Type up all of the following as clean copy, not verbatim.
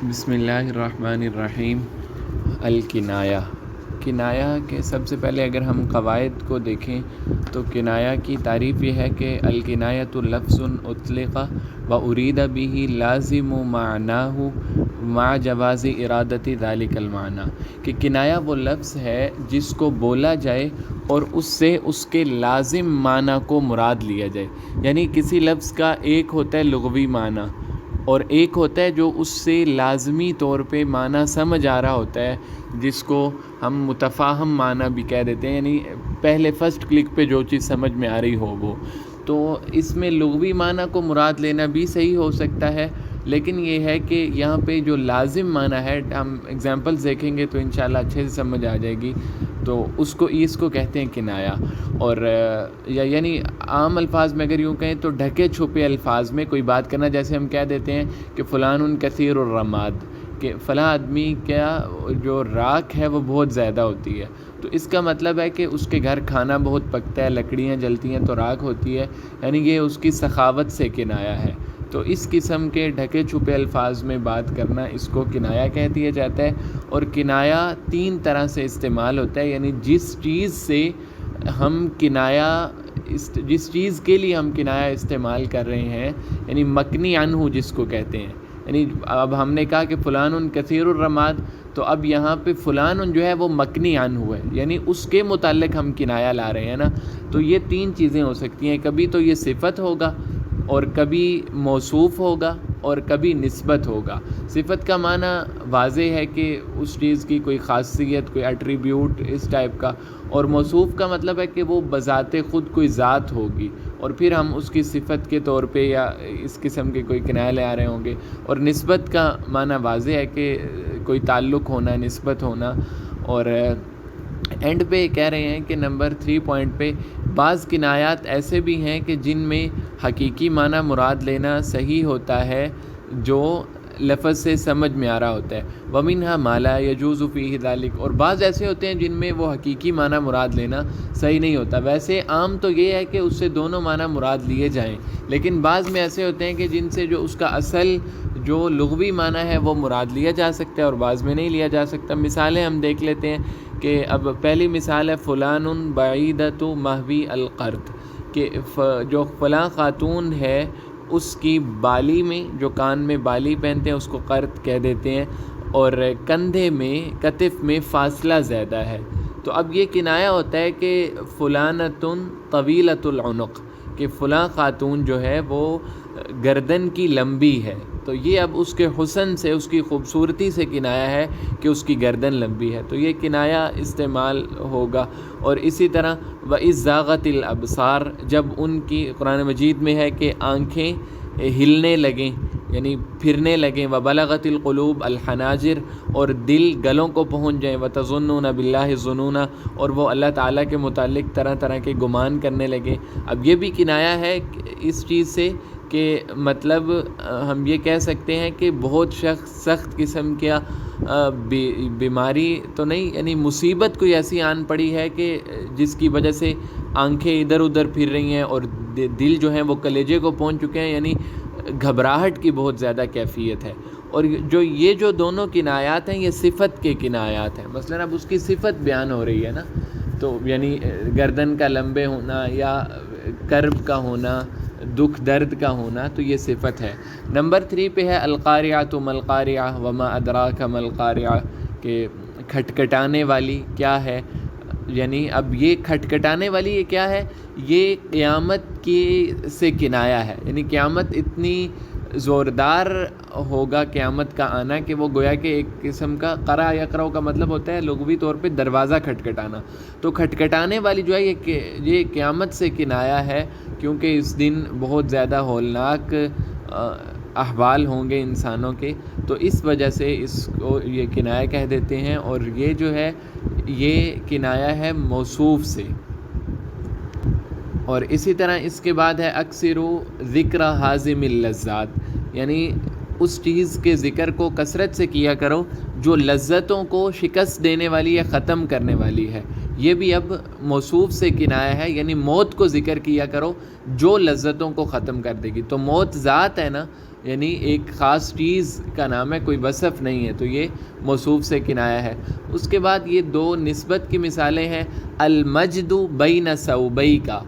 بسم اللہ الرحمن الرحیم۔ الکنایہ، کنایہ کے سب سے پہلے اگر ہم قواعد کو دیکھیں تو کنایہ کی تعریف یہ ہے کہ الکنایۃ لفظ اطلق و ارید به لازم معناہ مع جواز ارادت ذلک المعنی، کہ کنایہ وہ لفظ ہے جس کو بولا جائے اور اس سے اس کے لازم معنی کو مراد لیا جائے۔ یعنی کسی لفظ کا ایک ہوتا ہے لغوی معنی اور ایک ہوتا ہے جو اس سے لازمی طور پہ معنی سمجھ آ رہا ہوتا ہے، جس کو ہم متفاہم معنی بھی کہہ دیتے ہیں، یعنی پہلے فرسٹ کلک پہ جو چیز سمجھ میں آ رہی ہو وہ۔ تو اس میں لغوی معنی کو مراد لینا بھی صحیح ہو سکتا ہے، لیکن یہ ہے کہ یہاں پہ جو لازم معنی ہے، ہم ایگزامپلس دیکھیں گے تو انشاءاللہ اچھے سے سمجھ آ جائے گی، تو اس کو کہتے ہیں کنایہ۔ اور یعنی عام الفاظ میں اگر یوں کہیں تو ڈھکے چھپے الفاظ میں کوئی بات کرنا، جیسے ہم کہہ دیتے ہیں کہ فلان کثیر الرماد، کہ فلاں آدمی کیا جو راکھ ہے وہ بہت زیادہ ہوتی ہے، تو اس کا مطلب ہے کہ اس کے گھر کھانا بہت پکتا ہے، لکڑیاں جلتی ہیں تو راکھ ہوتی ہے، یعنی یہ اس کی سخاوت سے کنایہ ہے۔ تو اس قسم کے ڈھکے چھپے الفاظ میں بات کرنا اس کو کنایہ کہہ دیا جاتا ہے۔ اور کنایہ تین طرح سے استعمال ہوتا ہے، یعنی جس چیز کے لیے ہم کنایہ استعمال کر رہے ہیں، یعنی مکنی عنہ جس کو کہتے ہیں، یعنی اب ہم نے کہا کہ فلان کثیر الرماد، تو اب یہاں پہ فلان جو ہے وہ مکنی عنہ ہے، یعنی اس کے متعلق ہم کنایہ لا رہے ہیں نا۔ تو یہ تین چیزیں ہو سکتی ہیں، کبھی تو یہ صفت ہوگا اور کبھی موصوف ہوگا اور کبھی نسبت ہوگا۔ صفت کا معنی واضح ہے کہ اس چیز کی کوئی خاصیت، کوئی ایٹریبیوٹ اس ٹائپ کا، اور موصوف کا مطلب ہے کہ وہ بذات خود کوئی ذات ہوگی، اور پھر ہم اس کی صفت کے طور پہ یا اس قسم کے کوئی کنایہ لے آ رہے ہوں گے۔ اور نسبت کا معنی واضح ہے کہ کوئی تعلق ہونا، نسبت ہونا۔ اور اینڈ پہ کہہ رہے ہیں کہ نمبر 3 پوائنٹ پہ، بعض کنایات ایسے بھی ہیں کہ جن میں حقیقی معنی مراد لینا صحیح ہوتا ہے جو لفظ سے سمجھ میں آ رہا ہوتا ہے، وَمِنْهَا مَا لَا يَجُوزُ فِيهِ ذَلِكَ، اور بعض ایسے ہوتے ہیں جن میں وہ حقیقی معنی مراد لینا صحیح نہیں ہوتا۔ ویسے عام تو یہ ہے کہ اس سے دونوں معنی مراد لیے جائیں، لیکن بعض میں ایسے ہوتے ہیں کہ جن سے جو اس کا اصل جو لغوی معنی ہے وہ مراد لیا جا سکتا ہے اور بعض میں نہیں لیا جا سکتا۔ مثالیں ہم دیکھ لیتے ہیں کہ اب پہلی مثال ہے فلان بعیدۃ محوی القرد، کہ جو فلاں خاتون ہے اس کی بالی میں، جو کان میں بالی پہنتے ہیں اس کو قرد کہہ دیتے ہیں، اور کندھے میں، کتف میں فاصلہ زیادہ ہے۔ تو اب یہ کنایہ ہوتا ہے کہ فلانۃ طویلۃ العنق، کہ فلاں خاتون جو ہے وہ گردن کی لمبی ہے، تو یہ اب اس کے حسن سے، اس کی خوبصورتی سے کنایہ ہے کہ اس کی گردن لمبی ہے، تو یہ کنایہ استعمال ہوگا۔ اور اسی طرح وَإِذْ زَاغَتِ الْأَبْصَارُ، جب ان کی، قرآن مجید میں ہے کہ آنکھیں ہلنے لگیں، یعنی پھرنے لگیں، وَبَلَغَتِ الْقُلُوبُ الْحَنَاجِرَ، اور دل گلوں کو پہنچ جائیں، وَتَظُنُّونَ بِاللَّهِ الظُّنُونَ، اور وہ اللہ تعالیٰ کے متعلق طرح طرح کے گمان کرنے لگے۔ اب یہ بھی کنایہ ہے اس چیز سے کہ مطلب ہم یہ کہہ سکتے ہیں کہ بہت سخت قسم کا بیماری تو نہیں، یعنی مصیبت کوئی ایسی آن پڑی ہے کہ جس کی وجہ سے آنکھیں ادھر ادھر پھر رہی ہیں اور دل جو ہیں وہ کلیجے کو پہنچ چکے ہیں، یعنی گھبراہٹ کی بہت زیادہ کیفیت ہے۔ اور یہ جو دونوں کنایات ہیں یہ صفت کے کنایات ہیں، مثلا اب اس کی صفت بیان ہو رہی ہے نا، تو یعنی گردن کا لمبے ہونا یا کرب کا ہونا، دکھ درد کا ہونا، تو یہ صفت ہے۔ نمبر 3 پہ ہے القارعۃ ما القارعۃ وما ادراک ما القارعۃ، کہ کھٹکھٹانے والی کیا ہے، یعنی اب یہ کھٹکھٹانے والی یہ کیا ہے، یہ قیامت کی سے کنایہ ہے، یعنی قیامت اتنی زوردار ہوگا قیامت کا آنا کہ وہ گویا کہ ایک قسم کا قرع یقرع کا مطلب ہوتا ہے لغوی طور پہ دروازہ کھٹکھٹانا، تو کھٹکھٹانے والی جو ہے یہ قیامت سے کنایہ ہے، کیونکہ اس دن بہت زیادہ ہولناک احوال ہوں گے انسانوں کے، تو اس وجہ سے اس کو یہ کنایہ کہہ دیتے ہیں۔ اور یہ جو ہے یہ کنایہ ہے موصوف سے۔ اور اسی طرح اس کے بعد ہے اکثر ذکر حازم اللذات، یعنی اس چیز کے ذکر کو کثرت سے کیا کرو جو لذتوں کو شکست دینے والی یا ختم کرنے والی ہے۔ یہ بھی اب موصوف سے کنایہ ہے، یعنی موت کو ذکر کیا کرو جو لذتوں کو ختم کر دے گی۔ تو موت ذات ہے نا، یعنی ایک خاص چیز کا نام ہے، کوئی وصف نہیں ہے، تو یہ موصوف سے کنایا ہے۔ اس کے بعد یہ دو نسبت کی مثالیں ہیں، المجد بین ثوبئی کا،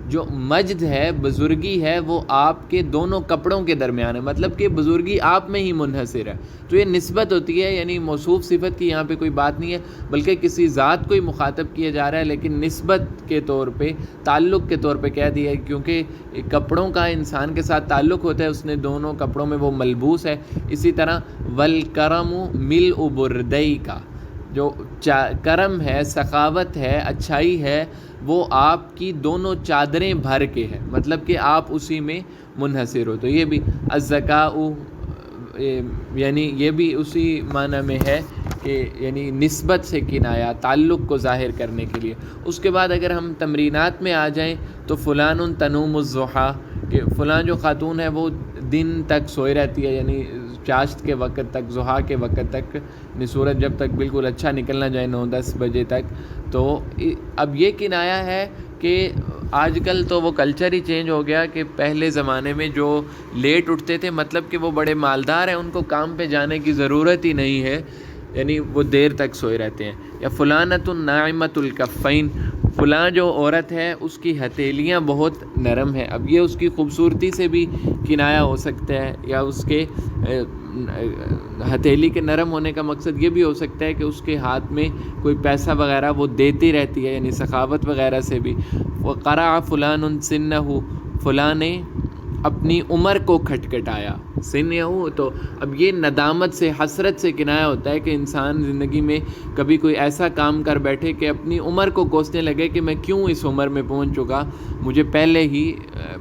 جو مجد ہے، بزرگی ہے، وہ آپ کے دونوں کپڑوں کے درمیان ہے، مطلب کہ بزرگی آپ میں ہی منحصر ہے، تو یہ نسبت ہوتی ہے، یعنی موصوف صفت کی یہاں پہ کوئی بات نہیں ہے، بلکہ کسی ذات کو ہی مخاطب کیا جا رہا ہے، لیکن نسبت کے طور پہ، تعلق کے طور پہ کہہ دیا ہے، کیونکہ کپڑوں کا انسان کے ساتھ تعلق ہوتا ہے، اس نے دونوں کپڑوں میں وہ ملبوس ہے۔ اسی طرح والکرم ملء بردئی کا، جو کرم ہے، سخاوت ہے، اچھائی ہے، وہ آپ کی دونوں چادریں بھر کے ہے، مطلب کہ آپ اسی میں منحصر ہو، تو یہ بھی الذکاء، یعنی یہ بھی اسی معنی میں ہے کہ یعنی نسبت سے کنایا، تعلق کو ظاہر کرنے کے لیے۔ اس کے بعد اگر ہم تمرینات میں آ جائیں تو فلان تنوم الضحیٰ، کہ فلاں جو خاتون ہے وہ دن تک سوئی رہتی ہے، یعنی چاشت کے وقت تک، ضحیٰ کے وقت تک، یعنی سورج جب تک بالکل اچھا نکلنا جائے 9-10 بجے تک، تو اب یہ کنایا ہے کہ آج کل تو وہ کلچر ہی چینج ہو گیا کہ پہلے زمانے میں جو لیٹ اٹھتے تھے، مطلب کہ وہ بڑے مالدار ہیں، ان کو کام پہ جانے کی ضرورت ہی نہیں ہے، یعنی وہ دیر تک سوئے رہتے ہیں۔ یا فلانۃ ناعمۃ الکفین، فلاں جو عورت ہے اس کی ہتھیلیاں بہت نرم ہیں، اب یہ اس کی خوبصورتی سے بھی کنایا ہو سکتا ہے، یا اس کے ہتھیلی کے نرم ہونے کا مقصد یہ بھی ہو سکتا ہے کہ اس کے ہاتھ میں کوئی پیسہ وغیرہ وہ دیتی رہتی ہے، یعنی سخاوت وغیرہ سے بھی۔ وقرع فلان سنہ، فلاں نے اپنی عمر کو کھٹکھٹایا، سنہ، تو اب یہ ندامت سے، حسرت سے کنایا ہوتا ہے کہ انسان زندگی میں کبھی کوئی ایسا کام کر بیٹھے کہ اپنی عمر کو کوسنے لگے کہ میں کیوں اس عمر میں پہنچ چکا، مجھے پہلے ہی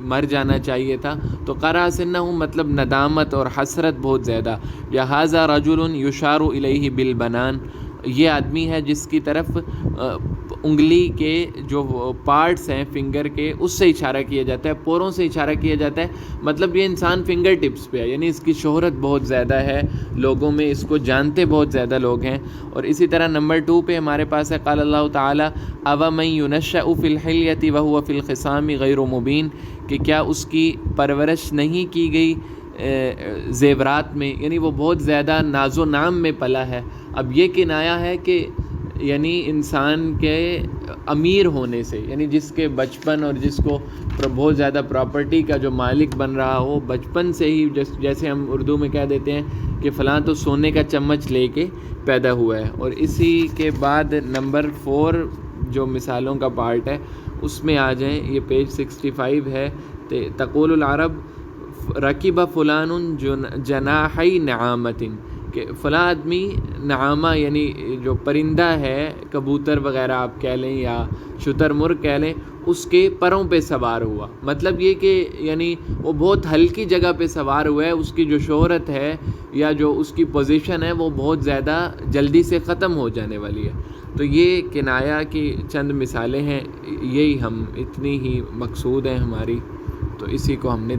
مر جانا چاہیے تھا، تو قرع سنہ مطلب ندامت اور حسرت بہت زیادہ۔ یا ھذا رجل یشار الیہ بالبنان، یہ آدمی ہے جس کی طرف انگلی کے جو پارٹس ہیں فنگر کے، اس سے اشارہ کیا جاتا ہے، پوروں سے اشارہ کیا جاتا ہے، مطلب یہ انسان فنگر ٹپس پہ ہے، یعنی اس کی شہرت بہت زیادہ ہے لوگوں میں، اس کو جانتے بہت زیادہ لوگ ہیں۔ اور اسی طرح نمبر 2 پہ ہمارے پاس ہے قال اللہ تعالی اومن ینشأ فی الحلیۃ وہو فی الخصام غیر مبین، کہ کیا اس کی پرورش نہیں کی گئی زیورات میں، یعنی وہ بہت زیادہ ناز و نام میں پلا ہے۔ اب یہ کنایا ہے کہ یعنی انسان کے امیر ہونے سے، یعنی جس کے بچپن اور جس کو بہت زیادہ پراپرٹی کا جو مالک بن رہا ہو بچپن سے ہی، جیسے ہم اردو میں کہہ دیتے ہیں کہ فلاں تو سونے کا چمچ لے کے پیدا ہوا ہے۔ اور اسی کے بعد نمبر 4 جو مثالوں کا پارٹ ہے اس میں آ جائیں، یہ پیج 65 ہے، تقول العرب رکب فلان جناحی نعامۃ، کہ فلاں آدمی نعامہ یعنی جو پرندہ ہے، کبوتر وغیرہ آپ کہہ لیں یا شتر مرغ کہہ لیں، اس کے پروں پہ سوار ہوا، مطلب یہ کہ یعنی وہ بہت ہلکی جگہ پہ سوار ہوا ہے، اس کی جو شہرت ہے یا جو اس کی پوزیشن ہے وہ بہت زیادہ جلدی سے ختم ہو جانے والی ہے۔ تو یہ کنایا کی چند مثالیں ہیں، یہی ہم اتنی ہی مقصود ہیں ہماری، تو اسی کو ہم نے